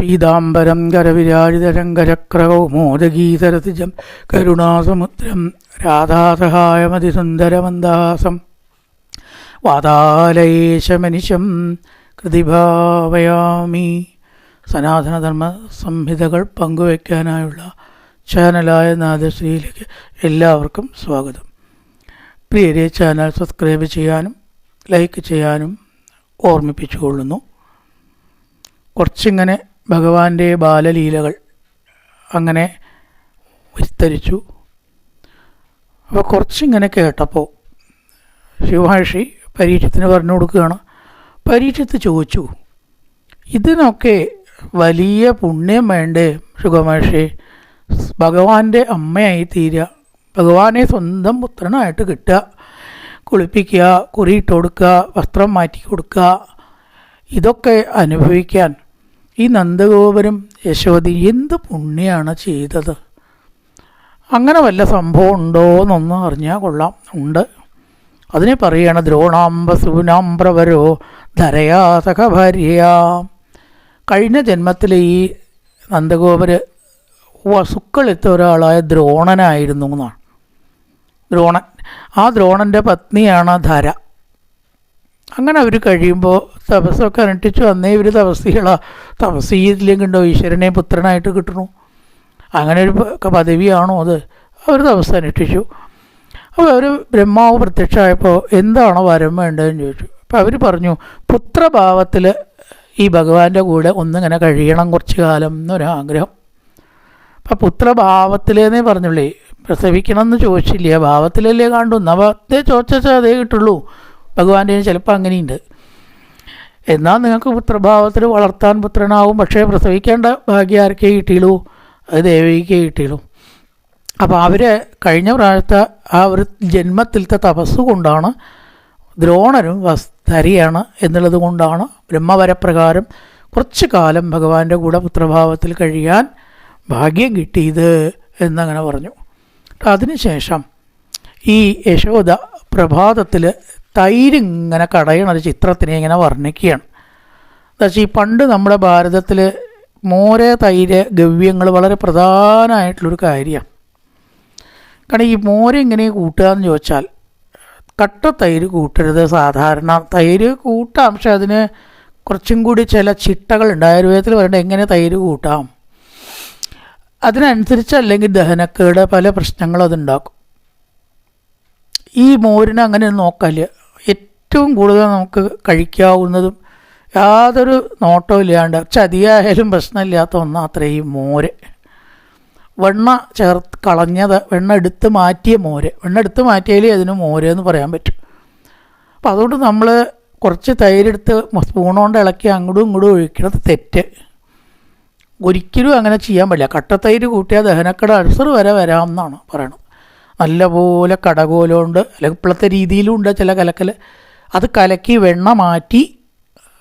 പീതാംബരം കരവിരാജിതരംഗചക്രകൗമോദഗീതരതിജം കരുണാസമുദ്രം രാധാസഹായമതിസുന്ദരമന്ദാസം വാതാലയേശമനിശം കൃതിഭാവയാമി. സനാതനധർമ്മ സംഹിതകൾ പങ്കുവയ്ക്കാനായുള്ള ചാനലായ നാദശ്രീയിലേക്ക് എല്ലാവർക്കും സ്വാഗതം. പ്രിയരെ, ചാനൽ സബ്സ്ക്രൈബ് ചെയ്യാനും ലൈക്ക് ചെയ്യാനും ഓർമ്മിപ്പിച്ചുകൊള്ളുന്നു. കുറച്ചിങ്ങനെ ഭഗവാന്റെ ബാലലീലകൾ അങ്ങനെ വിസ്തരിച്ചു. അപ്പോൾ കുറച്ചിങ്ങനെ കേട്ടപ്പോൾ ശിവമഹർഷി പരീക്ഷത്തിന് പറഞ്ഞു കൊടുക്കുകയാണ്. പരീക്ഷത്ത് ചോദിച്ചു, ഇതിനൊക്കെ വലിയ പുണ്യം വേണ്ടേ ശുഗമഹർഷി? ഭഗവാന്റെ അമ്മയായി തീരുക, ഭഗവാനെ സ്വന്തം പുത്രനായിട്ട് കിട്ടുക, കുളിപ്പിക്കുക, കുറിയിട്ട് കൊടുക്കുക, വസ്ത്രം മാറ്റി കൊടുക്കുക, ഇതൊക്കെ അനുഭവിക്കാൻ ഈ നന്ദഗോപരും യശോദയും എന്ത് പുണ്യമാണ് ചെയ്തത്? അങ്ങനെ വല്ല സംഭവം ഉണ്ടോ എന്നൊന്ന് അറിഞ്ഞാൽ കൊള്ളാം. ഉണ്ട്. അതിനെ പറയുകയാണ് ദ്രോണാംബസൂനാംബ്രവരോ ധരയാസഖ ഭാര്യ. കഴിഞ്ഞ ജന്മത്തിൽ ഈ നന്ദഗോപര് വസുക്കളെത്ത ഒരാളായ ദ്രോണനായിരുന്നു എന്നാണ്. ദ്രോണൻ, ആ ദ്രോണൻ്റെ പത്നിയാണ് ധര. അങ്ങനെ അവർ കഴിയുമ്പോൾ തപസ്സൊക്കെ അനുഷ്ഠിച്ചു. അന്നേ ഇവർ തപസ് ചെയ്തില്ലെങ്കിണ്ടോ ഈശ്വരനെ പുത്രനായിട്ട് കിട്ടണു? അങ്ങനെ ഒരു പദവിയാണോ അത്? അവർ തപസ് അനുഷ്ഠിച്ചു. അപ്പോൾ അവർ ബ്രഹ്മാവ് പ്രത്യക്ഷമായപ്പോൾ എന്താണ് വരം വേണ്ടതെന്ന് ചോദിച്ചു. അപ്പോൾ അവർ പറഞ്ഞു, പുത്രഭാവത്തിൽ ഈ ഭഗവാന്റെ കൂടെ ഒന്നിങ്ങനെ കഴിയണം കുറച്ച് കാലം എന്നൊരാഗ്രഹം. അപ്പം പുത്രഭാവത്തിലേന്നേ പറഞ്ഞുള്ളേ, പ്രസവിക്കണം എന്ന് ചോദിച്ചില്ല, ഭാവത്തിലല്ലേ കണ്ടു. നവത്തെ ചോദിച്ചാൽ അതേ കിട്ടുള്ളൂ. ഭഗവാന്റെ ചിലപ്പോൾ അങ്ങനെയുണ്ട്. എന്നാൽ നിങ്ങൾക്ക് പുത്രഭാവത്തിൽ വളർത്താൻ പുത്രനാവും, പക്ഷേ പ്രസവിക്കേണ്ട ഭാഗ്യം ആർക്കേ കിട്ടിയുള്ളൂ? അത് ദേവിക്കേ കിട്ടിയുള്ളൂ. അപ്പോൾ അവർ കഴിഞ്ഞ പ്രാവശ്യത്തെ ആ ഒരു ജന്മത്തിലത്തെ തപസ് കൊണ്ടാണ് ദ്രോണരും ധരിയാണ് എന്നുള്ളത് കൊണ്ടാണ് ബ്രഹ്മവരപ്രകാരം കുറച്ച് കാലം ഭഗവാന്റെ കൂടെ പുത്രഭാവത്തിൽ കഴിയാൻ ഭാഗ്യം കിട്ടിയത് എന്നങ്ങനെ പറഞ്ഞു. അതിനുശേഷം ഈ യശോദ പ്രഭാതത്തിൽ തൈരിങ്ങനെ കടയണ ഒരു ചിത്രത്തിനെ ഇങ്ങനെ വർണ്ണിക്കുകയാണ്. എന്നുവെച്ചാൽ ഈ പണ്ട് നമ്മുടെ ഭാരതത്തിൽ മോര്, തൈര്, ഗവ്യങ്ങൾ വളരെ പ്രധാനമായിട്ടുള്ളൊരു കാര്യമാണ്. കാരണം ഈ മോര് ഇങ്ങനെ കൂട്ടുക എന്ന് ചോദിച്ചാൽ കട്ട തൈര് കൂട്ടരുത്. സാധാരണ തൈര് കൂട്ടാം, പക്ഷെ അതിന് കുറച്ചും കൂടി ചില ചിട്ടകളുണ്ട്. ആയുർവേദത്തിൽ പറയേണ്ടത് എങ്ങനെ തൈര് കൂട്ടാം, അതിനനുസരിച്ചല്ലെങ്കിൽ ദഹനക്കേട് പല പ്രശ്നങ്ങളും അതുണ്ടാക്കും. ഈ മോരിനെ അങ്ങനെ നോക്കാല്ല. ഏറ്റവും കൂടുതൽ നമുക്ക് കഴിക്കാവുന്നതും യാതൊരു നോട്ടവും ഇല്ലാണ്ട് ചതിയായാലും പ്രശ്നമില്ലാത്ത ഒന്നാണ് അത്രയും മോര്. വെണ്ണ ചേർത്ത് കളഞ്ഞത്, വെണ്ണ എടുത്ത് മാറ്റിയ മോര്. വെണ്ണ എടുത്ത് മാറ്റിയാലേ അതിന് മോര് എന്ന് പറയാൻ പറ്റും. അപ്പം അതുകൊണ്ട് നമ്മൾ കുറച്ച് തൈരെടുത്ത് സ്പൂൺ കൊണ്ട് ഇളക്കി അങ്ങോട്ടും ഇങ്ങോട്ടും ഒഴിക്കുന്നത് തെറ്റ്. ഒരിക്കലും അങ്ങനെ ചെയ്യാൻ പാടില്ല. കട്ടത്തൈര് കൂട്ടിയാൽ ദഹനക്കട അൾസർ വരെ വരാമെന്നാണ് പറയണത്. നല്ലപോലെ കടകോലുകൊണ്ട് അല്ലെങ്കിൽ ഇപ്പോഴത്തെ രീതിയിലും ഉണ്ട് ചില കലക്കൽ. അത് കലക്കി വെണ്ണ മാറ്റി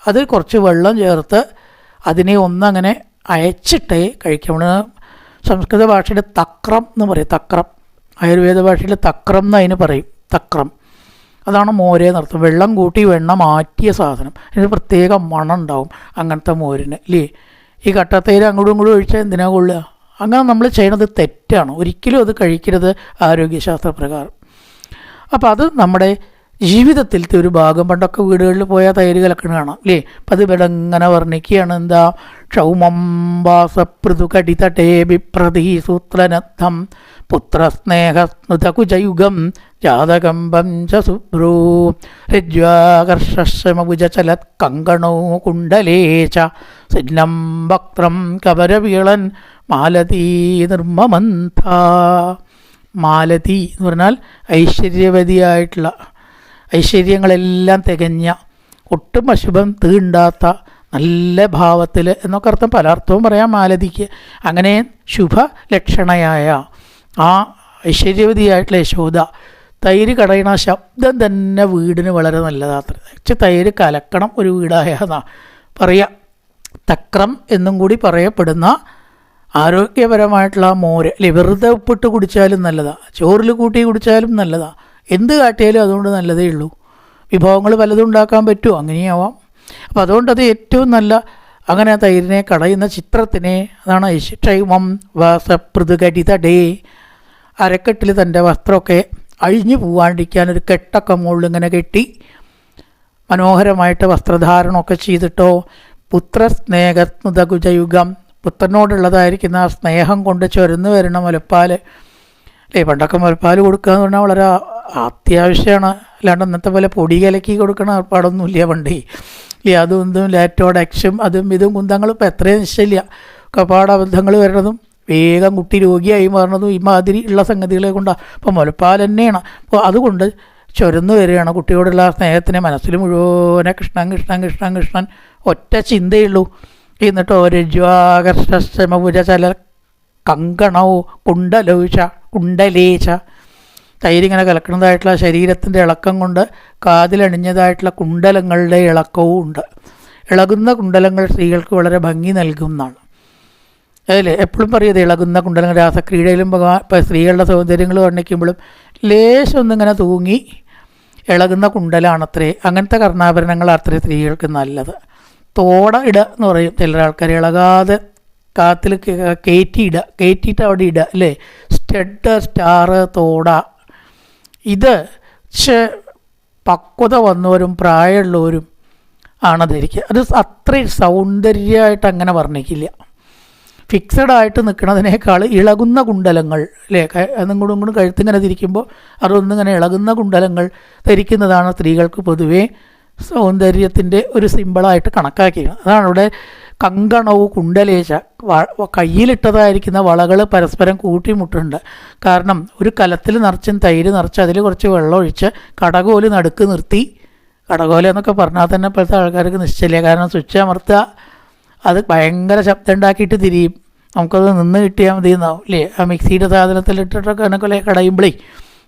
അത് കുറച്ച് വെള്ളം ചേർത്ത് അതിനെ ഒന്നങ്ങനെ അയച്ചിട്ടേ കഴിക്കാം. സംസ്കൃത ഭാഷയിൽ തക്രം എന്ന് പറയും. തക്രം, ആയുർവേദ ഭാഷയിൽ തക്രം എന്ന് അതിന് പറയും. തക്രം, അതാണ് മോര് എന്നർത്ഥം. വെള്ളം കൂട്ടി വെണ്ണ മാറ്റിയ സാധനം. ഇതിന് പ്രത്യേക മണം ഉണ്ടാവും അങ്ങനത്തെ മോരിന്, ഇല്ലേ? ഈ കട്ടത്തൈര് അങ്ങോട്ടും ഇങ്ങോട്ടും ഒഴിച്ചാൽ എന്തിനാ കൊള്ളുക? അങ്ങനെ നമ്മൾ ചെയ്യണത് തെറ്റാണ്. ഒരിക്കലും അത് കഴിക്കരുത് ആരോഗ്യശാസ്ത്രപ്രകാരം. അപ്പോൾ അത് നമ്മുടെ ജീവിതത്തിലത്തെ ഒരു ഭാഗം. പണ്ടൊക്കെ വീടുകളിൽ പോയാൽ തൈര് കലക്കണ കാണാം, അല്ലേ? അപ്പം അത് ഇവിടെ ഇങ്ങനെ വർണ്ണിക്കുകയാണ്. എന്താ? ക്ഷൗമംബാസപൃഥു കടിതടേ ബിപ്രതി സൂത്രനദ്ധം പുത്രസ്നേഹസ്മൃതകുജയുഗം ജാതകമ്പം ച സുഭ്രൂ രജ്വാകർഷമഭുജചലത് കങ്കണോ കുണ്ടലേ ച സിന്നം വക്രം കവരവീളൻ മാലതീ നിർമ്മമന്ഥ. മാലതി എന്ന് പറഞ്ഞാൽ ഐശ്വര്യവതിയായിട്ടുള്ള, ഐശ്വര്യങ്ങളെല്ലാം തികഞ്ഞ, ഒട്ടും അശുഭം തീണ്ടാത്ത നല്ല ഭാവത്തിൽ എന്നൊക്കെ അർത്ഥം. പല അർത്ഥവും പറയാം മാലതിക്ക്. അങ്ങനെ ശുഭലക്ഷണയായ ആ ഐശ്വര്യവതിയായിട്ടുള്ള യശോദ തൈര് കടയണ ശബ്ദം തന്നെ വീടിന് വളരെ നല്ലതാത്ര. പക്ഷെ തൈര് കലക്കണം ഒരു വീടായെന്നാ പറയാം. തക്രം എന്നും കൂടി പറയപ്പെടുന്ന ആരോഗ്യപരമായിട്ടുള്ള മോര്, അല്ലെ? വെറുതെ ഉപ്പിട്ട് കുടിച്ചാലും നല്ലതാണ്, ചോറിൽ കൂട്ടി കുടിച്ചാലും നല്ലതാണ്. എന്ത് കാട്ടിയാലും അതുകൊണ്ട് നല്ലതേ ഉള്ളൂ. വിഭവങ്ങൾ പലതും ഉണ്ടാക്കാൻ പറ്റുമോ? അങ്ങനെയാവാം. അപ്പോൾ അതുകൊണ്ടത് ഏറ്റവും നല്ല അങ്ങനെ തൈരിനെ കടയുന്ന ചിത്രത്തിനെ അതാണ് ഐശൈവം വാസപൃതുകരിതടേ. അരക്കെട്ടിൽ തൻ്റെ വസ്ത്രമൊക്കെ അഴിഞ്ഞു പോവാണ്ടിരിക്കാൻ ഒരു കെട്ടൊക്കെ മുകളിൽ ഇങ്ങനെ കെട്ടി മനോഹരമായിട്ട് വസ്ത്രധാരണമൊക്കെ ചെയ്തിട്ടോ. പുത്രസ്നേഹസ്നുതകുജയുഗം, പുത്രനോടുള്ളതായിരിക്കുന്ന ആ സ്നേഹം കൊണ്ട് ചൊരന്ന് വരുന്ന മുലപ്പാൽ. അല്ലേ, പണ്ടൊക്കെ മുലപ്പാൽ കൊടുക്കുക എന്ന് പറഞ്ഞാൽ വളരെ അത്യാവശ്യമാണ്. അല്ലാണ്ട് ഇന്നത്തെ പോലെ പൊടി കലക്കി കൊടുക്കണ ഏർപ്പാടൊന്നുമില്ല പണ്ടേ. ഇല്ലേ, അതും ഇതും ലാറ്റോഡെക്സും അതും ഇതും കുന്തങ്ങളും ഇപ്പം എത്രയും നിശ്ചയില്ല. കപാടബദ്ധങ്ങൾ വരുന്നതും വേഗം കുട്ടി രോഗിയായി മാറുന്നതും ഇമാതിരി ഉള്ള സംഗതികളെ കൊണ്ടാണ്. അപ്പോൾ മുലപ്പാൽ തന്നെയാണ്. അപ്പോൾ അതുകൊണ്ട് ചൊരന്നു വരികയാണ് കുട്ടിയോടുള്ള സ്നേഹത്തിന്. മനസ്സിൽ മുഴുവനെ കൃഷ്ണൻ കൃഷ്ണൻ കൃഷ്ണൻ കൃഷ്ണൻ ഒറ്റ ചിന്തയുള്ളൂ. എന്നിട്ടോ രജ്വാകർഷമപുര ചല കങ്കണോ കുണ്ടലേച്ച, തൈരിങ്ങനെ കലക്കുന്നതായിട്ടുള്ള ശരീരത്തിൻ്റെ ഇളക്കം കൊണ്ട് കാതിലണിഞ്ഞതായിട്ടുള്ള കുണ്ടലങ്ങളുടെ ഇളക്കവും ഉണ്ട്. ഇളകുന്ന കുണ്ടലങ്ങൾ സ്ത്രീകൾക്ക് വളരെ ഭംഗി നൽകുന്നതാണ്. അതിൽ എപ്പോഴും പറയുന്നത് ഇളകുന്ന കുണ്ടലങ്ങൾ. രാസക്രീഡയിലും ഇപ്പോൾ സ്ത്രീകളുടെ സൗന്ദര്യങ്ങൾ വർണ്ണിക്കുമ്പോഴും ലേശം ഒന്നിങ്ങനെ തൂങ്ങി ഇളകുന്ന കുണ്ടലാണത്രേ. അങ്ങനത്തെ കർണാഭരണങ്ങൾ അത്രേ സ്ത്രീകൾക്ക് നല്ലത്. തോട ഇടുക എന്ന് പറയും ചില ആൾക്കാർ. ഇളകാതെ കാത്തിൽ കയറ്റിയിട്ട് അവിടെ ഇടുക അല്ലേ. സ്റ്റഡ്, സ്റ്റാർ, തോട. ഇത് പക്വത വന്നവരും പ്രായമുള്ളവരും ആണ് ധരിക്കുക. അത് അത്രയും സൗന്ദര്യമായിട്ട് അങ്ങനെ വർണ്ണിക്കില്ല. ഫിക്സഡായിട്ട് നിൽക്കുന്നതിനേക്കാൾ ഇളകുന്ന കുണ്ടലങ്ങൾ അല്ലേ, അതും കൂടെ കഴുത്തിങ്ങനെ തിരിക്കുമ്പോൾ അതൊന്നിങ്ങനെ ഇളകുന്ന കുണ്ടലങ്ങൾ ധരിക്കുന്നതാണ് സ്ത്രീകൾക്ക് പൊതുവേ സൗന്ദര്യത്തിൻ്റെ ഒരു സിമ്പിളായിട്ട് കണക്കാക്കിയത്. അതാണ് ഇവിടെ കങ്കണവും കുണ്ടലേശ. കയ്യിലിട്ടതായിരിക്കുന്ന വളകൾ പരസ്പരം കൂട്ടിമുട്ടുണ്ട്. കാരണം ഒരു കലത്തിൽ നിറച്ചും തൈര് നിറച്ച് അതിൽ കുറച്ച് വെള്ളം ഒഴിച്ച് കടകോല് നടുക്ക് നിർത്തി. കടകോല എന്നൊക്കെ പറഞ്ഞാൽ തന്നെ ഇപ്പോഴത്തെ ആൾക്കാർക്ക് നിശ്ചയില്ല. കാരണം സ്വിച്ച് അമർത്തുക, അത് ഭയങ്കര ശബ്ദം ഉണ്ടാക്കിയിട്ട് തിരിയും. നമുക്കത് നിന്ന് കിട്ടിയാൽ മതി എന്നാവും അല്ലേ. ആ മിക്സിയുടെ സാധനത്തിലിട്ടിട്ടൊക്കെ എന്നെക്കൊല്ലേ കടയുമ്പോഴേ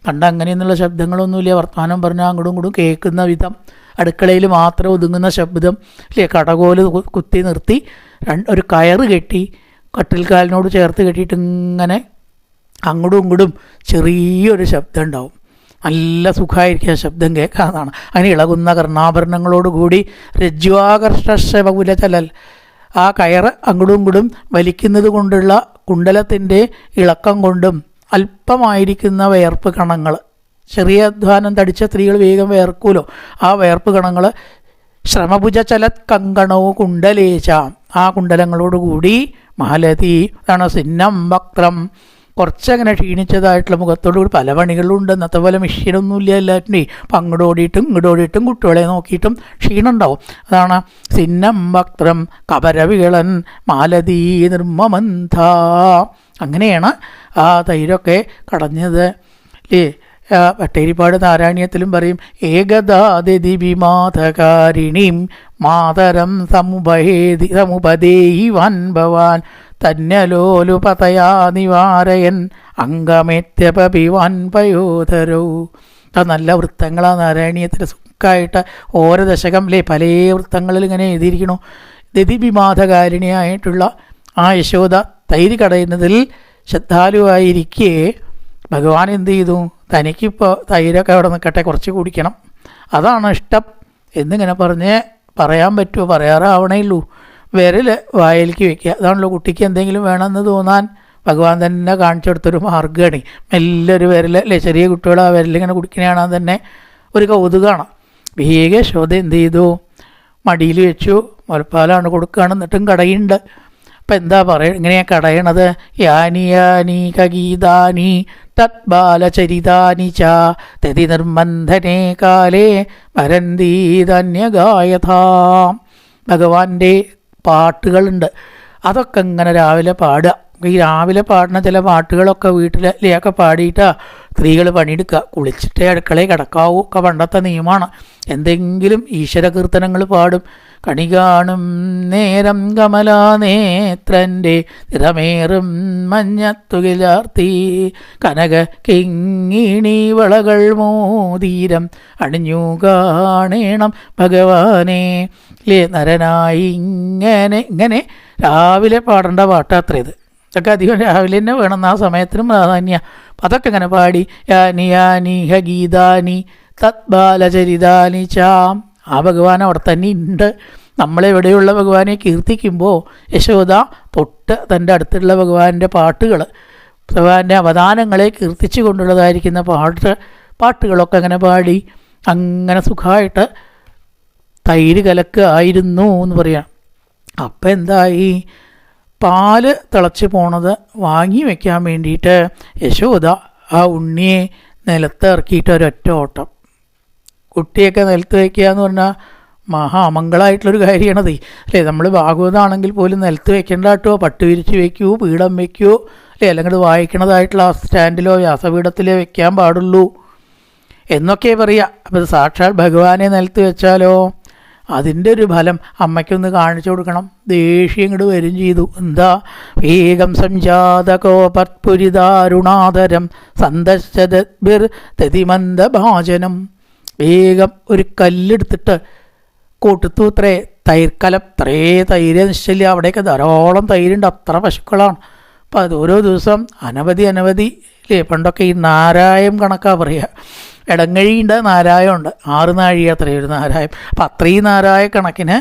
പണ്ട് അങ്ങനെയൊന്നുള്ള ശബ്ദങ്ങളൊന്നുമില്ല. വർത്തമാനം പറഞ്ഞാൽ അങ്ങോട്ടും ഇങ്ങോട്ടും കേൾക്കുന്ന വിധം, അടുക്കളയിൽ മാത്രം ഒതുങ്ങുന്ന ശബ്ദം അല്ലേ. കടകോല് കുത്തി നിർത്തി ഒരു കയറ് കെട്ടി കട്ടിൽക്കാലിനോട് ചേർത്ത് കെട്ടിയിട്ട് ഇങ്ങനെ അങ്ങോട്ടും ഇങ്ങോട്ടും ചെറിയൊരു ശബ്ദം ഉണ്ടാവും. നല്ല സുഖമായിരിക്കും ശബ്ദം കേൾക്കാമെന്നാണ്. അങ്ങനെ ഇളകുന്ന കർണാഭരണങ്ങളോടുകൂടി രജ്വാകർഷബകുല ചലൽ, ആ കയറ് അങ്ങോട്ടും ഇങ്ങോട്ടും വലിക്കുന്നത് കൊണ്ടുള്ള കുണ്ടലത്തിൻ്റെ ഇളക്കം കൊണ്ടും അല്പമായിരിക്കുന്ന വിയർപ്പ് കണങ്ങൾ, ചെറിയ അധ്വാനം തടിച്ച സ്ത്രീകൾ വേഗം വിയർക്കുമല്ലോ, ആ വിയർപ്പ് കണങ്ങൾ ശ്രമഭുജ ചലത് കങ്കണവും കുണ്ടലേശ, ആ കുണ്ടലങ്ങളോടുകൂടി മഹലതി അതാണ് സിന്നം വക്രം, കുറച്ചങ്ങനെ ക്ഷീണിച്ചതായിട്ടുള്ള മുഖത്തോടുകൂടി. പല പണികളുണ്ട്, ഇന്നത്തെ പോലെ മെഷീനൊന്നുമില്ല എല്ലാറ്റിൻ്റെയും. അപ്പം അങ്ങോട്ടോടിയിട്ടും ഇങ്ങോട്ടോടിയിട്ടും കുട്ടികളെ നോക്കിയിട്ടും ക്ഷീണം ഉണ്ടാവും. അതാണ് സിന്നം വക്രം കപരവികളൻ മാലതീ നിർമ്മമന്ഥ. അങ്ങനെയാണ് ആ തൈരൊക്കെ കടഞ്ഞത് അല്ലേ. ഭട്ടേരിപ്പാട് നാരായണീയത്തിലും പറയും ഏകദാതി വിമാതകാരിണീം മാതരം സമുപദേയി വൻ ഭവാൻ തന്യലോലുപതയാ നിവാരയൻ അംഗമേത്യപിവാൻ പയോധരോ. നല്ല വൃത്തങ്ങളാണ് നാരായണീയത്തിൽ സുഖമായിട്ട് ഓരോ ദശകം അല്ലേ പല വൃത്തങ്ങളിൽ ഇങ്ങനെ എഴുതിയിരിക്കണു. ദതിവിമാതകാരിണിയായിട്ടുള്ള ആ യശോദ തൈര് കടയുന്നതിൽ ശ്രദ്ധാലുവായിരിക്കെ ഭഗവാൻ എന്ത് ചെയ്തു, തനിക്കിപ്പോൾ തൈരൊക്കെ അവിടെ നിൽക്കട്ടെ, കുറച്ച് കുടിക്കണം, അതാണ് ഇഷ്ടം എന്നിങ്ങനെ പറയാൻ പറ്റുമോ? പറയാറാവണേ ഉള്ളൂ. വിരൽ വായിലേക്ക് വയ്ക്കുക, അതാണല്ലോ കുട്ടിക്ക് എന്തെങ്കിലും വേണമെന്ന് തോന്നാൻ ഭഗവാൻ തന്നെ കാണിച്ചു കൊടുത്തൊരു മാർഗ്ഗമാണ്. മെല്ലൊരു വിരൽ അല്ലേ, ചെറിയ കുട്ടികൾ ആ വിരലിങ്ങനെ കുടിക്കണതാണ് തന്നെ ഒരു കൗതുകമാണ്. വേഗ യശോദ എന്ത് ചെയ്തു, മടിയിൽ വെച്ചു, മുലപ്പാലാണ് കൊടുക്കുകയാണ്. എന്നിട്ടും കടയുണ്ട്. അപ്പം എന്താ പറയുക, ഇങ്ങനെയാണ് കടയണത്. യാനി യാനി കഗീതാനി തത്ബാലചരിതാനി ച തതി നിർബന്ധനേ കാലേ ഭരന്തീതന്യഗായഥാം. ഭഗവാന്റെ പാട്ടുകളുണ്ട്, അതൊക്കെ ഇങ്ങനെ രാവിലെ പാടുക. ഈ രാവിലെ പാടുന്ന ചില പാട്ടുകളൊക്കെ വീട്ടിലൊക്കെ പാടിയിട്ടാണ് സ്ത്രീകൾ പണിയെടുക്കുക. കുളിച്ചിട്ടേ അടുക്കളയിൽ കിടക്കാവൂ ഒക്കെ പണ്ടത്തെ നിയമമാണ്. എന്തെങ്കിലും ഈശ്വര കീർത്തനങ്ങൾ പാടും. കണി കാണും നേരം കമലാനേത്രൻ്റെ നിറമേറും മഞ്ഞത്തുകിലാർത്തി കനക കിങ്ങിണി വളകൾ മോതീരം അണിഞ്ഞു കാണേണം ഭഗവാനെ ലേ നരനായി ഇങ്ങനെ രാവിലെ പാടേണ്ട പാട്ടാത്രേത്. ഇതൊക്കെ അധികം രാവിലെ തന്നെ വേണം, ആ സമയത്തിനും പ്രാധാന്യമാണ്. അപ്പം അതൊക്കെ ഇങ്ങനെ പാടി യാനി യാനി ഹഗീതാനി തത്ബാലചരിതാനി ചാം. ആ ഭഗവാൻ അവിടെ തന്നെ ഉണ്ട്. നമ്മളെവിടെയുള്ള ഭഗവാനെ കീർത്തിക്കുമ്പോൾ യശോദ തൊട്ട് തൻ്റെ അടുത്തുള്ള ഭഗവാന്റെ പാട്ടുകൾ, ഭഗവാന്റെ അവദാനങ്ങളെ കീർത്തിച്ചു കൊണ്ടുള്ളതായിരിക്കുന്ന പാട്ടുകളൊക്കെ അങ്ങനെ പാടി അങ്ങനെ സുഖമായിട്ട് തൈര് കലക്കായിരുന്നു എന്ന് പറയാം. അപ്പം എന്തായി, പാല് തിളച്ച് പോണത് വാങ്ങി വയ്ക്കാൻ വേണ്ടിയിട്ട് യശോദ ആ ഉണ്ണിയെ നിലത്ത് ഇറക്കിയിട്ട് ഒരൊറ്റ ഓട്ടം. കുട്ടിയൊക്കെ നിലത്ത് വയ്ക്കുക എന്ന് പറഞ്ഞാൽ മഹാമംഗളമായിട്ടുള്ളൊരു കാര്യമാണത് അല്ലേ. നമ്മൾ ഭാഗവതമാണെങ്കിൽ പോലും നിലത്ത് വെക്കേണ്ട കേട്ടോ, പട്ട് വിരിച്ച് വയ്ക്കൂ, പീഠം വയ്ക്കൂ അല്ലേ, അല്ലെങ്കിൽ വായിക്കണതായിട്ടുള്ള ആ സ്റ്റാൻഡിലോ വ്യാസപീഠത്തിലോ വെക്കാൻ പാടുള്ളൂ എന്നൊക്കെ പറയുക. അപ്പോൾ സാക്ഷാൽ ഭഗവാനെ നിലത്ത് വെച്ചാലോ അതിൻ്റെ ഒരു ഫലം അമ്മയ്ക്കൊന്ന് കാണിച്ചു കൊടുക്കണം. ദേഷ്യം ഇങ്ങോട്ട് വരും ചെയ്തു. എന്താ, വേഗം സംജാതകോപത്പുരിതാരുണാതരം സന്ദർശദ്ഭിർ തതിമന്ദഭാജനം. വേഗം ഒരു കല്ലെടുത്തിട്ട് കൊടുത്തു. അത്രേ തൈർക്കലം, അത്രേ തൈര് നിശ്ചല്യ. അവിടെയൊക്കെ ധാരാളം തൈരുണ്ട്, അത്ര പശുക്കളാണ്. അപ്പം അത് ഓരോ ദിവസം അനവധി അല്ലേ. പണ്ടൊക്കെ ഈ നാരായം കണക്കാ പറയുക. ഇടങ്ങഴിയുണ്ട്, നാരായമുണ്ട്, 6 നാഴി അത്രയും ഒരു നാരായം. അപ്പം അത്രയും നാരായ കണക്കിന്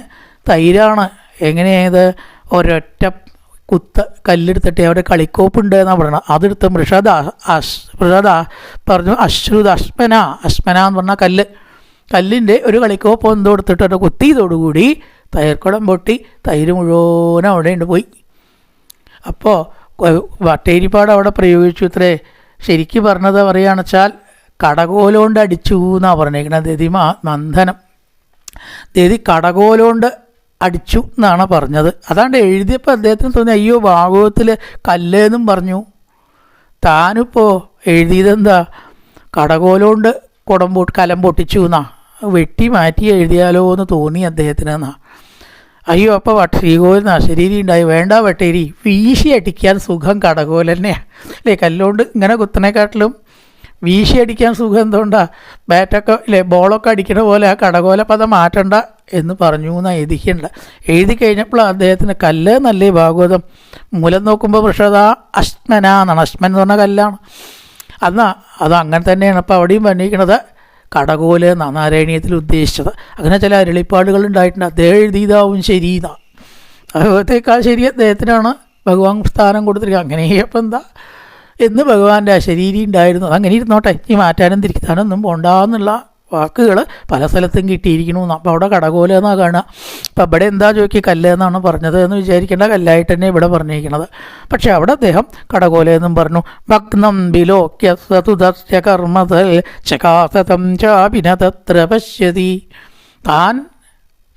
തൈരാണ്. എങ്ങനെയായത്, ഒരൊറ്റ കുത്ത് കല്ലെടുത്തിട്ട് അവിടെ കളിക്കോപ്പുണ്ട് എന്നാണ് പറയണത്. അതെടുത്ത് മൃഷദ പറഞ്ഞു അശ്രുത അശ്മന എന്ന് പറഞ്ഞാൽ കല്ലിൻ്റെ ഒരു കളിക്കോപ്പ് എന്തോ എടുത്തിട്ട് ഒരു കുത്തിയതോടുകൂടി തൈർക്കുളം പൊട്ടി തൈര് മുഴുവനും അവിടെ പോയി. അപ്പോൾ വട്ടേരിപ്പാട് അവിടെ പ്രയോഗിച്ചു. ഇത്രേ ശരിക്കും പറഞ്ഞത് പറയുകയാണെന്ന് വെച്ചാൽ കടകോലുകൊണ്ട് അടിച്ചു എന്നാണ് പറഞ്ഞേക്കുന്നത്. നന്ദനം ദേതി കടകോലുകൊണ്ട് അടിച്ചു എന്നാണ് പറഞ്ഞത്. അതാണ്ട് എഴുതിയപ്പോൾ അദ്ദേഹത്തിന് തോന്നി, അയ്യോ ഭാഗവതത്തിൽ കല്ലേന്നും പറഞ്ഞു, താനിപ്പോൾ എഴുതിയതെന്താ കടകോലുകൊണ്ട് കലം പൊട്ടിച്ചു എന്നാ, വെട്ടി മാറ്റി എഴുതിയാലോ എന്ന് തോന്നി അദ്ദേഹത്തിന് എന്നാ. അയ്യോ അപ്പോൾ ശ്രീകോവിൽ ശരീരം ഉണ്ടായി. വേണ്ട വട്ടേരി, വീശി അടിക്കാൻ സുഖം കടകോൽ തന്നെയാണ് അല്ലേ. കല്ലുകൊണ്ട് ഇങ്ങനെ കുത്തനെക്കാട്ടിലും വീശി അടിക്കാൻ സുഖം എന്തുകൊണ്ടാണ്, ബാറ്റൊക്കെ അല്ലേ ബോളൊക്കെ അടിക്കണ പോലെ ആ കടകോല പദം മാറ്റണ്ട എന്ന് പറഞ്ഞു എന്നാണ് എഴുതിക്കേണ്ട. എഴുതി കഴിഞ്ഞപ്പോൾ അദ്ദേഹത്തിന് കല്ല് നല്ല ഭാഗവതം മൂലം നോക്കുമ്പോൾ വൃഷത അശ്മന എന്നാണ്. അശ്മൻ എന്ന് പറഞ്ഞാൽ കല്ലാണ്. അത് അങ്ങനെ തന്നെയാണ്. അപ്പോൾ അവിടെയും പറഞ്ഞിരിക്കുന്നത് കടകോല് എന്നാണ് നാരായണീയത്തിൽ ഉദ്ദേശിച്ചത്. അങ്ങനെ ചില അരുളിപ്പാടുകൾ ഉണ്ടായിട്ടുണ്ട്. അദ്ദേഹം എഴുതിയതാവും ശരി എന്നാണ്. അദ്ദേഹത്തേക്കാൾ ശരി അദ്ദേഹത്തിനാണ് ഭഗവാൻ സ്ഥാനം കൊടുത്തിരിക്കുക. അങ്ങനെ അപ്പം എന്താ എന്ന് ഭഗവാന്റെ അശരീരി ഉണ്ടായിരുന്നു. അതങ്ങനെ ഇരുന്നോട്ടെ, ഈ മാറ്റാനും തിരിക്കാനും ഒന്നും പോണ്ടാന്നുള്ള വാക്കുകൾ പല സ്ഥലത്തും കിട്ടിയിരിക്കണമെന്ന്. അപ്പോൾ അവിടെ കടകോല എന്നാണ് കാണുക. അപ്പോൾ ഇവിടെ എന്താ ചോദിക്കുക, കല്ല് എന്നാണ് പറഞ്ഞത് എന്ന് വിചാരിക്കേണ്ട, കല്ലായിട്ട് തന്നെ ഇവിടെ പറഞ്ഞിരിക്കുന്നത്. പക്ഷേ അവിടെ അദ്ദേഹം കടകോല എന്നും പറഞ്ഞു. ഭഗ്നം ബിലോക്യ കർമ്മതൽ ചകാസതം ചാപിനതത്ര പശ്യതി. താൻ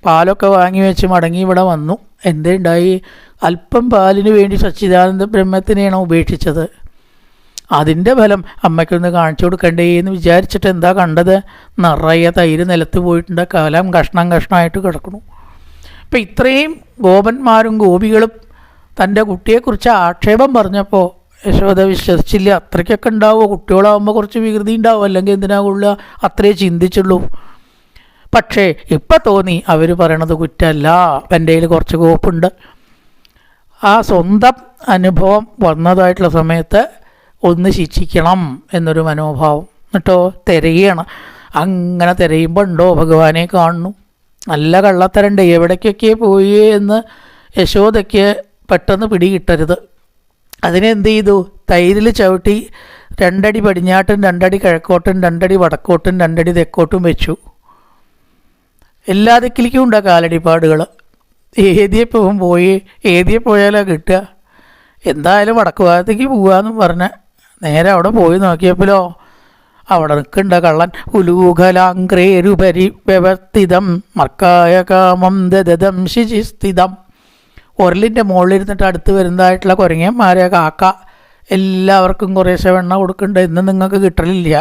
പാലൊക്കെ വാങ്ങി വെച്ച് മടങ്ങി ഇവിടെ വന്നു. എന്തുണ്ടായി, അല്പം പാലിന് വേണ്ടി സച്ചിദാനന്ദ ബ്രഹ്മത്തിനെയാണ് ഉപേക്ഷിച്ചത്. അതിൻ്റെ ഫലം അമ്മയ്ക്കൊന്ന് കാണിച്ചു കൊടുക്കണ്ടേ എന്ന് വിചാരിച്ചിട്ട് എന്താ കണ്ടത്, നിറയെ തൈര് നിലത്ത് പോയിട്ടുണ്ട്, കലം കഷ്ണം കഷ്ണമായിട്ട് കിടക്കുന്നു. ഇപ്പം ഇത്രയും ഗോപന്മാരും ഗോപികളും തൻ്റെ കുട്ടിയെക്കുറിച്ച് ആക്ഷേപം പറഞ്ഞപ്പോൾ യശോദ വിശ്വസിച്ചില്ല. അത്രയ്ക്കൊക്കെ ഉണ്ടാവുമോ, കുട്ടികളാകുമ്പോൾ കുറച്ച് വികൃതി ഉണ്ടാവും, അല്ലെങ്കിൽ എന്തിനാ കൊള്ളുക, അത്രേ ചിന്തിച്ചുള്ളൂ. പക്ഷേ ഇപ്പം തോന്നി അവർ പറയണത് കുറ്റമല്ല, എൻ്റെ കയ്യിൽ കുറച്ച് കോപ്പുണ്ട്. ആ സ്വന്തം അനുഭവം വന്നതായിട്ടുള്ള സമയത്ത് ഒന്ന് ശിക്ഷിക്കണം എന്നൊരു മനോഭാവം. എന്നിട്ടോ തിരയുകയാണ്. അങ്ങനെ തിരയുമ്പോൾ ഉണ്ടോ ഭഗവാനെ കാണുന്നു. നല്ല കള്ളത്തരണ്ട്, എവിടേക്കൊക്കെ പോയി എന്ന് യശോദയ്ക്ക് പെട്ടെന്ന് പിടികിട്ടരുത്. അതിനെന്ത് ചെയ്തു, തൈരിൽ ചവിട്ടി 2 അടി പടിഞ്ഞാട്ടും 2 അടി കിഴക്കോട്ടും 2 അടി വടക്കോട്ടും 2 അടി തെക്കോട്ടും വെച്ചു. എല്ലാ ദിക്കിലേക്കും ഉണ്ടാ കാലടിപ്പാടുകൾ. ഏതിയെപ്പോഴും ഏതിയെ പോയാലാണ് കിട്ടുക. എന്തായാലും വടക്ക് ഭാഗത്തേക്ക് പോകാമെന്നും പറഞ്ഞ് നേരെ അവിടെ പോയി നോക്കിയപ്പോഴോ അവിടെ നിൽക്കണ്ട കള്ളൻ. ഉലൂഖലാംഗ്രേരുപരി വ്യവസ്ഥിതം മർക്കായ കാമം ദദം ശിശിസ്ഥിതം. ഉരലിൻ്റെ മുകളിലിരുന്നിട്ട് അടുത്ത് വരുന്നതായിട്ടുള്ള കുരങ്ങന്മാരെ കാക്ക എല്ലാവർക്കും കുറേശ്ശെ വെണ്ണ കൊടുക്കുന്നുണ്ട്. ഇന്ന് നിങ്ങൾക്ക് കിട്ടലില്ല,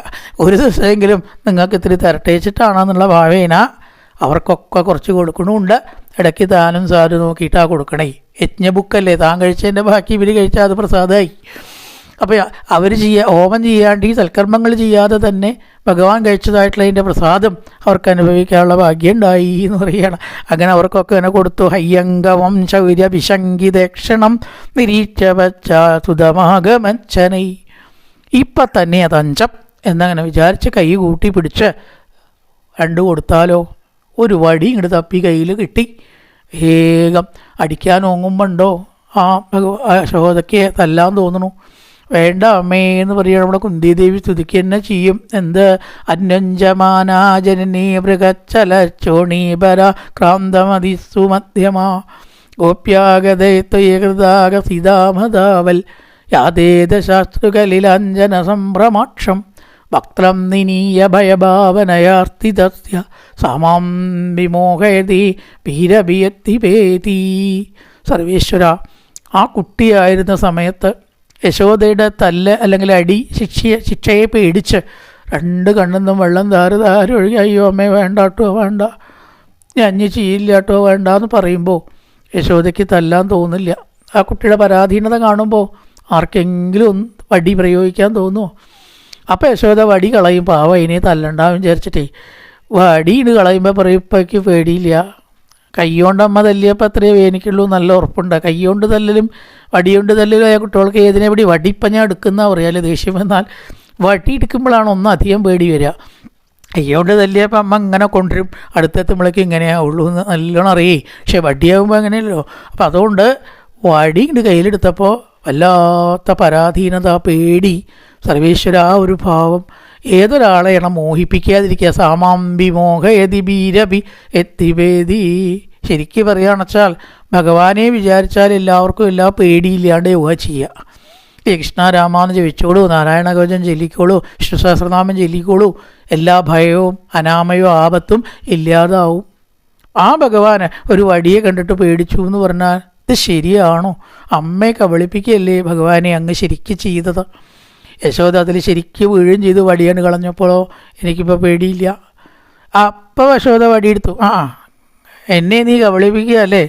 ഒരു ദിവസമെങ്കിലും നിങ്ങൾക്ക് ഇത്തിരി തിരട്ടേച്ചിട്ടാണെന്നുള്ള ഭാവേന അവർക്കൊക്കെ കുറച്ച് കൊടുക്കണമുണ്ട്. ഇടയ്ക്ക് താനും സാരും നോക്കിയിട്ടാണ് കൊടുക്കണേ. യജ്ഞബുക്കല്ലേ, താൻ കഴിച്ചതിൻ്റെ ബാക്കി ഇവർ കഴിച്ചാൽ അത് പ്രസാദമായി. അപ്പോൾ അവർ ഹോമം ചെയ്യാണ്ട് ഈ സൽക്കർമ്മങ്ങൾ ചെയ്യാതെ തന്നെ ഭഗവാൻ കഴിച്ചതായിട്ടുള്ളതിൻ്റെ പ്രസാദം അവർക്ക് അനുഭവിക്കാനുള്ള ഭാഗ്യം ഉണ്ടായി എന്ന് പറയുകയാണ്. അങ്ങനെ അവർക്കൊക്കെ തന്നെ കൊടുത്തു. ഹയ്യംഗവം ശൗര്യ വിശങ്കിതക്ഷണം നിരീക്ഷവച്ചുതമാകമച്ചനൈ. ഇപ്പം തന്നെ അതഞ്ചം എന്നങ്ങനെ വിചാരിച്ച് കൈ കൂട്ടി പിടിച്ച് 2 കൊടുത്താലോ. ഒരു വടി ഇങ്ങോട്ട് തപ്പി കയ്യിൽ കിട്ടി. വേഗം അടിക്കാൻ ഓങ്ങുമ്പോണ്ടോ ആ യശോദയ്ക്ക് തല്ലാൻ തോന്നുന്നു. വേണ്ട അമ്മേ എന്ന് പറയുക നമ്മുടെ കുന്തിദേവി സ്തുതിക്ക് തന്നെ ചെയ്യും. എന്ത് അന്യഞ്ചമാനാ ജനനീ മൃഗച്ചലച്ചോണീപര ക്രാന്തമതിസുമധ്യമാ ഗോപ്യാഗതേകൃതാക സീതാമതാവൽ യാതേദശാസ്തൃകലിലഞ്ജന സംഭ്രമാക്ഷം വക്ത്രം നിനീയ ഭയഭാവനയാർത്തിതസ്യ സാമാം വിമോഹയതി വീരഭിയത്തിപേതി. സർവേശ്വര, ആ കുട്ടിയായിരുന്ന സമയത്ത് യശോദയുടെ തല്ല് അല്ലെങ്കിൽ അടി ശിക്ഷയെ പേടിച്ച് രണ്ട് കണ്ണിന്നും വെള്ളം ഒഴുകി അയ്യോ അമ്മേ വേണ്ട കേട്ടോ വേണ്ട, ഞാൻ ഇനി ചെയ്യില്ല കേട്ടോ വേണ്ട എന്ന് പറയുമ്പോൾ യശോദയ്ക്ക് തല്ലാൻ തോന്നില്ല. ആ കുട്ടിയുടെ പരാധീനത കാണുമ്പോൾ ആർക്കെങ്കിലും ഒന്ന് വടി പ്രയോഗിക്കാൻ തോന്നുമോ? അപ്പോൾ യശോദ വടി കളയും. പാവം ഇനി തല്ലണ്ടാവും വിചാരിച്ചിട്ടേ വടിയിട്ട് കളയുമ്പോൾ പറയും ഇപ്പോഴേക്ക് പേടിയില്ല, കൈകൊണ്ട് അമ്മ തല്ലിയപ്പോൾ അത്രയേ വേനിക്കുള്ളൂ, നല്ല ഉറപ്പുണ്ട്. കൈകൊണ്ട് തല്ലലും വടികൊണ്ട് തല്ലലും ആയ കുട്ടികൾക്ക് ഏതിനെ പിടി വടിപ്പം ഞാൻ എടുക്കുന്ന പറയാല് ദേഷ്യം. എന്നാൽ വടി എടുക്കുമ്പോഴാണ് ഒന്ന് അധികം പേടി വരിക. കൈകൊണ്ട് തല്ലിയപ്പോൾ അമ്മ ഇങ്ങനെ കൊണ്ടുവരും, അടുത്തെത്തുമ്പോഴേക്ക് ഇങ്ങനെയാവുള്ളൂ എന്ന് നല്ലോണം അറിയേ. പക്ഷേ വടിയാകുമ്പോൾ അങ്ങനെയല്ലോ. അപ്പോൾ അതുകൊണ്ട് വടി ഇങ്ങോട്ട് കയ്യിലെടുത്തപ്പോൾ വല്ലാത്ത പരാധീനത, പേടി. സർവേശ്വര, ആ ഒരു ഭാവം ഏതൊരാളെയാണ് മോഹിപ്പിക്കാതിരിക്കുക. സാമാമ്പി മോഹയതി ബീരബി എത്തിവേദി. ശരിക്കും പറയുകയാണെച്ചാൽ ഭഗവാനെ വിചാരിച്ചാൽ എല്ലാവർക്കും എല്ലാ പേടിയില്ലാണ്ട് യോഗ ചെയ്യുക. കൃഷ്ണ രാമാന്ന് ജപിച്ചോളൂ, നാരായണ കവചം ചൊല്ലിക്കോളൂ, വിഷ്ണു സഹസ്രനാമം ചൊല്ലിക്കോളൂ, എല്ലാ ഭയവും അനാമയവും ആപത്തും ഇല്ലാതാവും. ആ ഭഗവാന് ഒരു വടിയെ കണ്ടിട്ട് പേടിച്ചു എന്ന് പറഞ്ഞാൽ ഇത് ശരിയാണോ? അമ്മയെ കബളിപ്പിക്കുകയല്ലേ ഭഗവാനെ അങ്ങ് ശരിക്കും ചെയ്തത്? യശോദ അതിൽ ശരിക്കും വീഴുകയും ചെയ്തു. വടിയാണ് കളഞ്ഞപ്പോഴോ എനിക്കിപ്പോൾ പേടിയില്ല. അപ്പോൾ യശോദ വടിയെടുത്തു. എന്നെ നീ കബളിപ്പിക്കുകയല്ലേ,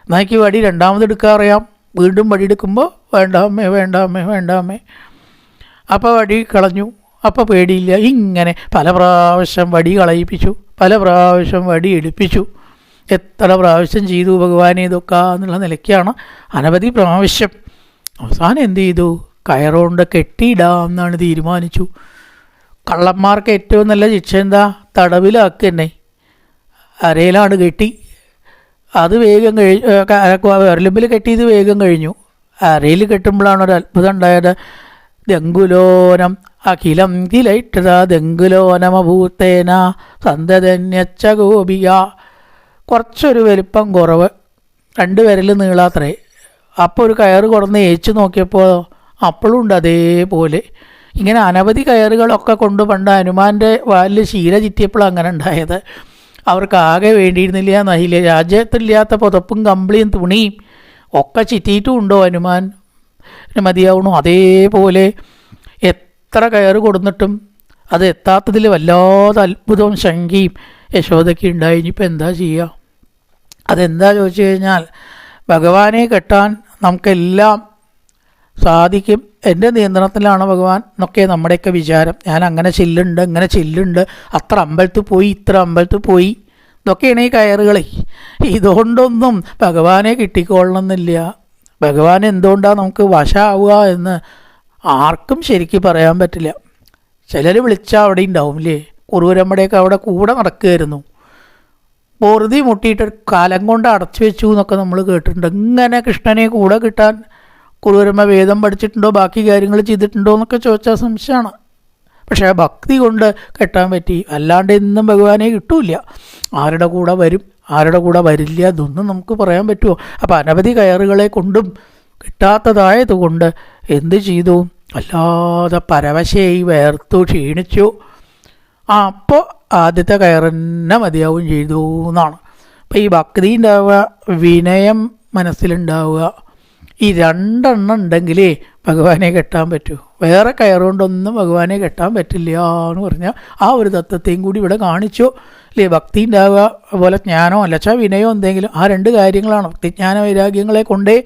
എനിക്ക് വടി രണ്ടാമത് എടുക്കാൻ അറിയാം. വീണ്ടും വടിയെടുക്കുമ്പോൾ വേണ്ട അമ്മേ വേണ്ട അമ്മേ വേണ്ട അമ്മേ. അപ്പോൾ വടി കളഞ്ഞു. അപ്പോൾ പേടിയില്ല. ഇങ്ങനെ പല പ്രാവശ്യം വടി കളയിപ്പിച്ചു, പല പ്രാവശ്യം വടി എടുപ്പിച്ചു. എത്ര പ്രാവശ്യം ചെയ്തു ഭഗവാനെ ഇതൊക്കെ എന്നുള്ള നിലയ്ക്കാണ് അനവധി പ്രാവശ്യം. അവസാനം എന്ത് ചെയ്തു? കയറുകൊണ്ട് കെട്ടിയിടാം എന്നാണ് തീരുമാനിച്ചു. കള്ളന്മാർക്ക് ഏറ്റവും നല്ല ശിക്ഷ എന്താ? തടവിലാക്കുക തന്നെ. അരയിലാണ് കെട്ടി. അത് വേഗം വിരലുമ്പിൽ കെട്ടിയത് വേഗം കഴിഞ്ഞു. അരയിൽ കെട്ടുമ്പോഴാണ് ഒരു അത്ഭുതം ഉണ്ടായത്. ദങ്കുലോനം അഖിലം കിലൈട്ടത ദങ്കുലോനമഭൂത്തേന സന്തതന്യച്ച ഗോപിക. കുറച്ചൊരു വലിപ്പം കുറവ്, 2 വിരൽ നീളാത്രേ. അപ്പോൾ ഒരു കയറ് കൊടുന്ന് ഏച്ചു നോക്കിയപ്പോൾ അപ്പോഴും ഉണ്ട് അതേപോലെ. ഇങ്ങനെ അനവധി കയറുകളൊക്കെ കൊണ്ട് പണ്ട് ഹനുമാൻ്റെ വാലിൽ ശീല ചുറ്റിയപ്പോഴും അങ്ങനെ ഉണ്ടായത്. അവർക്ക് ആകെ വേണ്ടിയിരുന്നില്ല നഹില്ല. രാജ്യത്തില്ലാത്ത പുതപ്പും കമ്പിളിയും തുണിയും ഒക്കെ ചുറ്റിയിട്ടും ഉണ്ടോ ഹനുമാൻ മതിയാവണു? അതേപോലെ എത്ര കയറ് കൊടുന്നിട്ടും അത് എത്താത്തതിൽ വല്ലാതെ അത്ഭുതവും ശങ്കയും യശോദയ്ക്ക് ഉണ്ടായി. ഇനിയിപ്പോൾ എന്താ ചെയ്യുക? അതെന്താ ചോദിച്ചു കഴിഞ്ഞാൽ, ഭഗവാനെ കെട്ടാൻ നമുക്കെല്ലാം സാധിക്കും, എൻ്റെ നിയന്ത്രണത്തിലാണ് ഭഗവാൻ എന്നൊക്കെ നമ്മുടെയൊക്കെ വിചാരം. ഞാൻ അങ്ങനെ ചെല്ലുണ്ട്, ഇങ്ങനെ ചെല്ലുണ്ട്, അത്ര അമ്പലത്തിൽ പോയി, ഇത്ര അമ്പലത്തിൽ പോയി, ഇതൊക്കെയാണ് ഈ കയറുകളെ. ഇതുകൊണ്ടൊന്നും ഭഗവാനെ കിട്ടിക്കൊള്ളണമെന്നില്ല. ഭഗവാൻ എന്തുകൊണ്ടാണ് നമുക്ക് വശമാവുക എന്ന് ആർക്കും ശരിക്കും പറയാൻ പറ്റില്ല. ചിലർ വിളിച്ചാൽ അവിടെ ഉണ്ടാവും അല്ലേ. കുറൂരമ്മയുടെയൊക്കെ അവിടെ കൂടെ നടക്കുമായിരുന്നു. പൊറുതി മുട്ടിയിട്ട് കാലം കൊണ്ട് അടച്ചു വെച്ചു എന്നൊക്കെ നമ്മൾ കേട്ടിട്ടുണ്ട്. ഇങ്ങനെ കൃഷ്ണനെ കൂടെ കിട്ടാൻ കുറൂരമ്മ വേദം പഠിച്ചിട്ടുണ്ടോ, ബാക്കി കാര്യങ്ങൾ ചെയ്തിട്ടുണ്ടോ എന്നൊക്കെ ചോദിച്ചാൽ സംശയമാണ്. പക്ഷേ ഭക്തി കൊണ്ട് കെട്ടാൻ പറ്റി. അല്ലാണ്ട് എന്നും ഭഗവാനെ കിട്ടൂല. ആരുടെ കൂടെ വരും, ആരുടെ കൂടെ വരില്ല, ഇതൊന്നും നമുക്ക് പറയാൻ പറ്റുമോ? അപ്പോൾ അനവധി കയറുകളെ കൊണ്ടും കിട്ടാത്തതായത് കൊണ്ട് എന്ത് ചെയ്തു? അല്ലാതെ പരവശയായി വേർത്തു ക്ഷീണിച്ചു. അപ്പോൾ ആദ്യത്തെ കയറന്നെ മതിയാവും ചെയ്തു എന്നാണ്. അപ്പോൾ ഈ ഭക്തി ഉണ്ടാവുക, വിനയം മനസ്സിലുണ്ടാവുക, ഈ 2 ഉണ്ടെങ്കിലേ ഭഗവാനെ കെട്ടാൻ പറ്റൂ. വേറെ കയറുകൊണ്ടൊന്നും ഭഗവാനെ കെട്ടാൻ പറ്റില്ല എന്ന് പറഞ്ഞാൽ ആ ഒരു തത്വത്തെയും കൂടി ഇവിടെ കാണിച്ചു അല്ലേ. ഭക്തി ഉണ്ടാവുക, അതുപോലെ ജ്ഞാനോ അല്ലച്ചാൽ വിനയോ എന്തെങ്കിലും, ആ 2 കാര്യങ്ങളാണ്. ഭക്തിജ്ഞാന വൈരാഗ്യങ്ങളെ കൊണ്ടേ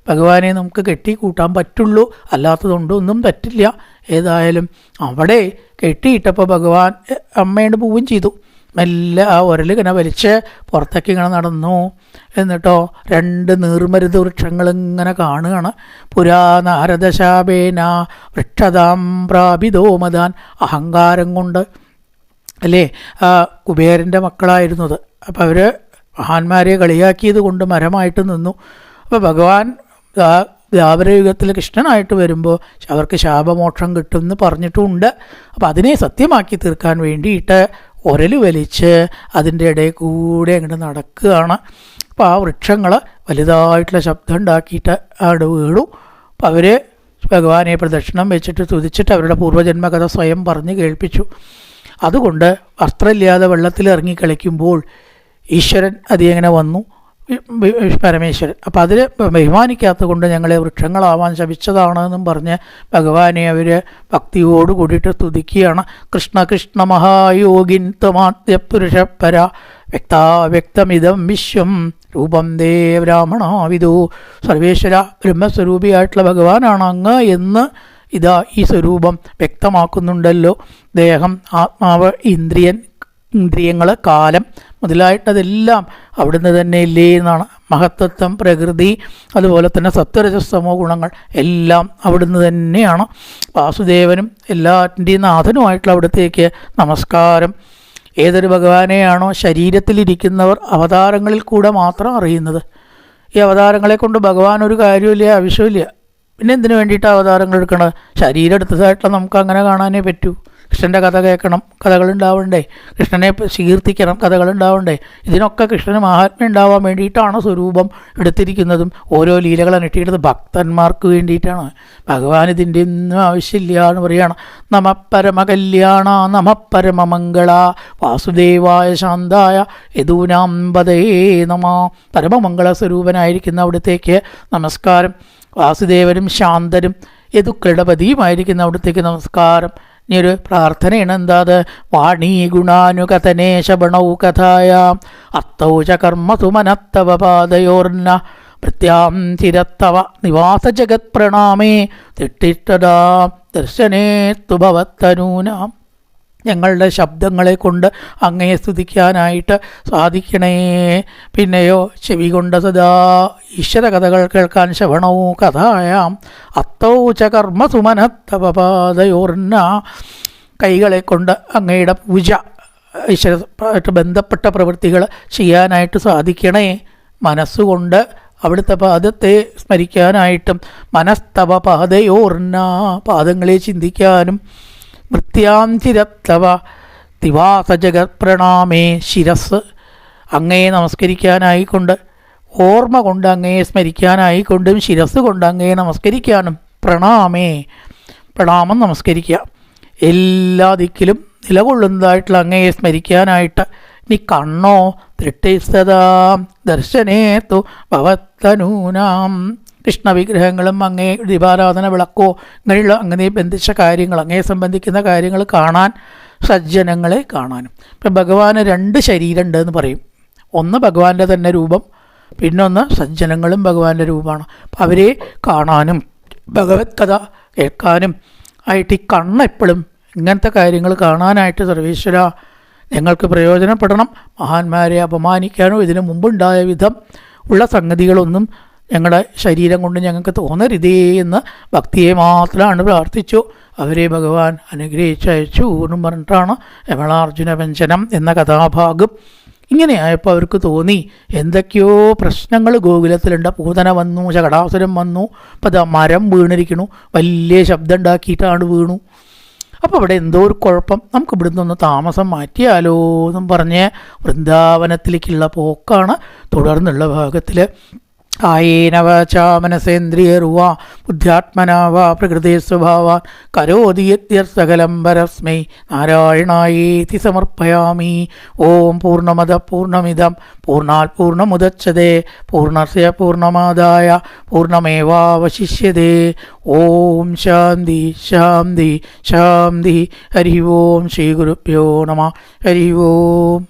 ഭഗവാനെ നമുക്ക് കെട്ടിക്കൂട്ടാൻ പറ്റുള്ളൂ, അല്ലാത്തതുകൊണ്ടൊന്നും പറ്റില്ല. ഏതായാലും അവിടെ കെട്ടിയിട്ടപ്പോൾ ഭഗവാൻ അമ്മയുടെ പോവുകയും ചെയ്തു. മെല്ലെ ആ ഉരൽ ഇങ്ങനെ വലിച്ച് പുറത്തേക്ക് ഇങ്ങനെ നടന്നു. എന്നിട്ടോ 2 നീർമരുത് വൃക്ഷങ്ങളിങ്ങനെ കാണുകയാണ്. പുരാനാരദശാപേന വൃക്ഷതാം പ്രാപിതോ മതാൻ. അഹങ്കാരം കൊണ്ട് അല്ലേ, കുബേരൻ്റെ മക്കളായിരുന്നത്. അപ്പോൾ അവർ മഹാന്മാരെ കളിയാക്കിയത് കൊണ്ട് മരമായിട്ട് നിന്നു. അപ്പോൾ ഭഗവാൻ ദ്വാപരയുഗത്തിൽ കൃഷ്ണനായിട്ട് വരുമ്പോൾ അവർക്ക് ശാപമോക്ഷം കിട്ടുമെന്ന് പറഞ്ഞിട്ടുമുണ്ട്. അപ്പോൾ അതിനെ സത്യമാക്കി തീർക്കാൻ വേണ്ടിയിട്ട് ഉരൽ വലിച്ച് അതിൻ്റെ ഇടയിൽ കൂടെ അങ്ങോട്ട് നടക്കുകയാണ്. അപ്പോൾ ആ വൃക്ഷങ്ങൾ വലുതായിട്ടുള്ള ശബ്ദം ഉണ്ടാക്കിയിട്ട് അവിടെ വീണു. അപ്പോൾ അവർ ഭഗവാനെ പ്രദക്ഷിണം വെച്ചിട്ട് തുതിച്ചിട്ട് അവരുടെ പൂർവ്വജന്മകഥ സ്വയം പറഞ്ഞ് കേൾപ്പിച്ചു. അതുകൊണ്ട് വസ്ത്രമില്ലാതെ വെള്ളത്തിൽ ഇറങ്ങി കളിക്കുമ്പോൾ ഈശ്വരൻ അതിങ്ങനെ വന്നു, പരമേശ്വരൻ. അപ്പം അതിൽ ബഹുമാനിക്കാത്തത് കൊണ്ട് ഞങ്ങളെ വൃക്ഷങ്ങളാവാൻ ശപിച്ചതാണെന്നും പറഞ്ഞ് ഭഗവാനെ അവർ ഭക്തിയോട് കൂടിയിട്ട് സ്തുതിക്കുകയാണ്. കൃഷ്ണ കൃഷ്ണ മഹായോഗിൻ ത്വമാദ്യ പുരുഷപര വ്യക്താവ്യക്തമിതം വിശ്വം രൂപം ദേവരാമണാവിദു. സർവേശ്വര ബ്രഹ്മസ്വരൂപിയായിട്ടുള്ള ഭഗവാനാണ് അങ്ങ് എന്ന് ഇതാ ഈ സ്വരൂപം വ്യക്തമാക്കുന്നുണ്ടല്ലോ. ദേഹം, ആത്മാവ്, ഇന്ദ്രിയങ്ങൾ, കാലം മുതലായിട്ടതെല്ലാം അവിടുന്ന് തന്നെ ഇല്ലേ എന്നാണ്. മഹത്തത്വം, പ്രകൃതി, അതുപോലെ തന്നെ സത്വരജസ്തമോ ഗുണങ്ങൾ എല്ലാം അവിടുന്ന് തന്നെയാണ്. വാസുദേവനും എല്ലാറ്റിൻ്റെയും നാഥനുമായിട്ടുള്ള അവിടത്തേക്ക് നമസ്കാരം. ഏതൊരു ഭഗവാനെയാണോ ശരീരത്തിലിരിക്കുന്നവർ അവതാരങ്ങളിൽ കൂടെ മാത്രം അറിയുന്നത്, ഈ അവതാരങ്ങളെ കൊണ്ട് ഭഗവാൻ ഒരു കാര്യമില്ല, ആവശ്യമില്ല. പിന്നെ എന്തിനു വേണ്ടിയിട്ടാണ് അവതാരങ്ങൾ എടുക്കണത്? ശരീരം എടുത്തതായിട്ടുള്ള നമുക്ക് അങ്ങനെ കാണാനേ പറ്റൂ. കൃഷ്ണൻ്റെ കഥ കേൾക്കണം, കഥകളുണ്ടാവണ്ടേ? കൃഷ്ണനെ കീർത്തിക്കണം, കഥകളുണ്ടാവണ്ടേ? ഇതിനൊക്കെ കൃഷ്ണന് മഹാത്മ്യം ഉണ്ടാവാൻ വേണ്ടിയിട്ടാണ് സ്വരൂപം എടുത്തിരിക്കുന്നതും ഓരോ ലീലകൾ നെട്ടിയെടുത്ത് ഭക്തന്മാർക്ക് വേണ്ടിയിട്ടാണ്. ഭഗവാൻ ഇതിൻ്റെ ഒന്നും ആവശ്യമില്ല എന്ന് പറയുകയാണ്. നമ പരമകല്യാണ നമ പരമമംഗള വാസുദേവായ ശാന്തായ യദൂനാംബദേ നമ. പരമമംഗള സ്വരൂപനായിരിക്കുന്ന അവിടത്തേക്ക് നമസ്കാരം. വാസുദേവനും ശാന്തനും യദുക്കളുടെ പതിയുമായിരിക്കുന്ന അവിടത്തേക്ക് നമസ്കാരം. ഇനി ഒരു പ്രാർത്ഥനയാണ്. എന്താത്? വാണീ ഗുണാനുകഥനേ ശബണൗ കഥായാം അർത്ഥൗ ച കർമ്മസു മനത്തവ പാദയോർന്ന പ്രത്യാം ചിരത്തവ നിവാസ ജഗത് പ്രണാമേ തിട്ടിഷ്ടതാ ദർശനേ തു ഭവത്തനൂനാം. ഞങ്ങളുടെ ശബ്ദങ്ങളെ കൊണ്ട് അങ്ങയെ സ്തുതിക്കാനായിട്ട് സാധിക്കണേ. പിന്നെയോ ചെവി കൊണ്ട് സദാ ഈശ്വര കഥകൾ കേൾക്കാൻ ശവണവും കഥായാം അത്തൗ ച കർമ്മസു മനത്തവപാദയോർന്ന. കൈകളെ കൊണ്ട് അങ്ങയുടെ പൂജ, ഈശ്വരമായിട്ട് ബന്ധപ്പെട്ട പ്രവൃത്തികൾ ചെയ്യാനായിട്ട് സാധിക്കണേ. മനസ്സുകൊണ്ട് അവിടുത്തെ പാദത്തെ സ്മരിക്കാനായിട്ടും മനസ്തവ പാദയോർന്ന, പാദങ്ങളെ ചിന്തിക്കാനും. വൃത്യാം ചിരത്തവ ദിവാസ ജഗത് പ്രണാമേ, ശിരസ് അങ്ങയെ നമസ്കരിക്കാനായിക്കൊണ്ട്, ഓർമ്മ കൊണ്ട് അങ്ങയെ സ്മരിക്കാനായിക്കൊണ്ടും ശിരസ് കൊണ്ട് അങ്ങയെ നമസ്കരിക്കാനും. പ്രണാമേ, പ്രണാമം നമസ്കരിക്കുക. എല്ലാ ദിക്കിലും നിലകൊള്ളുന്നതായിട്ടുള്ള അങ്ങയെ സ്മരിക്കാനായിട്ട്. ഇനി കണ്ണോ ദൃഷ്ടിസ്തതാം ദർശനേതു ഭവത്തനൂനാം. കൃഷ്ണവിഗ്രഹങ്ങളും അങ്ങേ ദീപാരാധന, വിളക്കോ ഇങ്ങനെയുള്ള അങ്ങനെ ബന്ധിച്ച കാര്യങ്ങൾ, അങ്ങയെ സംബന്ധിക്കുന്ന കാര്യങ്ങൾ കാണാൻ, സജ്ജനങ്ങളെ കാണാനും. ഇപ്പം ഭഗവാന് 2 ശരീരമുണ്ട് എന്ന് പറയും. ഒന്ന് ഭഗവാന്റെ തന്നെ രൂപം, പിന്നൊന്ന് സജ്ജനങ്ങളും ഭഗവാന്റെ രൂപമാണ്. അപ്പം അവരെ കാണാനും ഭഗവത് കഥ കേൾക്കാനും ആയിട്ട് ഈ കണ്ണെപ്പോഴും ഇങ്ങനത്തെ കാര്യങ്ങൾ കാണാനായിട്ട് സർവേശ്വര ഞങ്ങൾക്ക് പ്രയോജനപ്പെടണം. മഹാന്മാരെ അപമാനിക്കാനോ ഇതിനു മുമ്പുണ്ടായ വിധം ഉള്ള സംഗതികളൊന്നും ഞങ്ങളുടെ ശരീരം കൊണ്ട് ഞങ്ങൾക്ക് തോന്നരുതേ എന്ന് ഭക്തിയെ മാത്രമാണ് പ്രാർത്ഥിച്ചു. അവരെ ഭഗവാൻ അനുഗ്രഹിച്ചയച്ചു എന്നും പറഞ്ഞിട്ടാണ് രമണാർജുന വ്യഞ്ജനം എന്ന കഥാഭാഗം. ഇങ്ങനെയായപ്പോൾ അവർക്ക് തോന്നി എന്തൊക്കെയോ പ്രശ്നങ്ങൾ ഗോകുലത്തിലുണ്ട്. പൂതന വന്നു, ശകടാസുരം വന്നു, അപ്പം അത് മരം വീണിരിക്കണു, വലിയ ശബ്ദം ഉണ്ടാക്കിയിട്ടാണ് വീണു. അപ്പോൾ അവിടെ എന്തോ ഒരു കുഴപ്പം, നമുക്ക് ഇവിടുന്ന് ഒന്ന് താമസം മാറ്റിയാലോ എന്നും പറഞ്ഞ് വൃന്ദാവനത്തിലേക്കുള്ള പോക്കാണ്. തുടർന്നുള്ള ഭാഗത്തിൽ കായേന വാചാ മനസേന്ദ്രിയർവാ ബുദ്ധ്യാത്മനാ വാ പ്രകൃതി സ്വഭാവാൻ കരോതി യദ്യർസകലം പരസ്മൈ നാരായണായേതി സമർപ്പയാമി. ഓം പൂർണ്ണമദ പൂർണ്ണമിദം പൂർണ്ണാത് പൂർണ്ണമുദച്യതേ പൂർണ്ണസ്യ പൂർണ്ണമാദായ പൂർണ്ണമേവാവശിഷ്യതേ. ഓം ശാന്തി ശാന്തി ശാന്തി. ഹരി ഓം. ശ്രീ ഗുരുഭ്യോ നമഃ. ഹരി ഓം.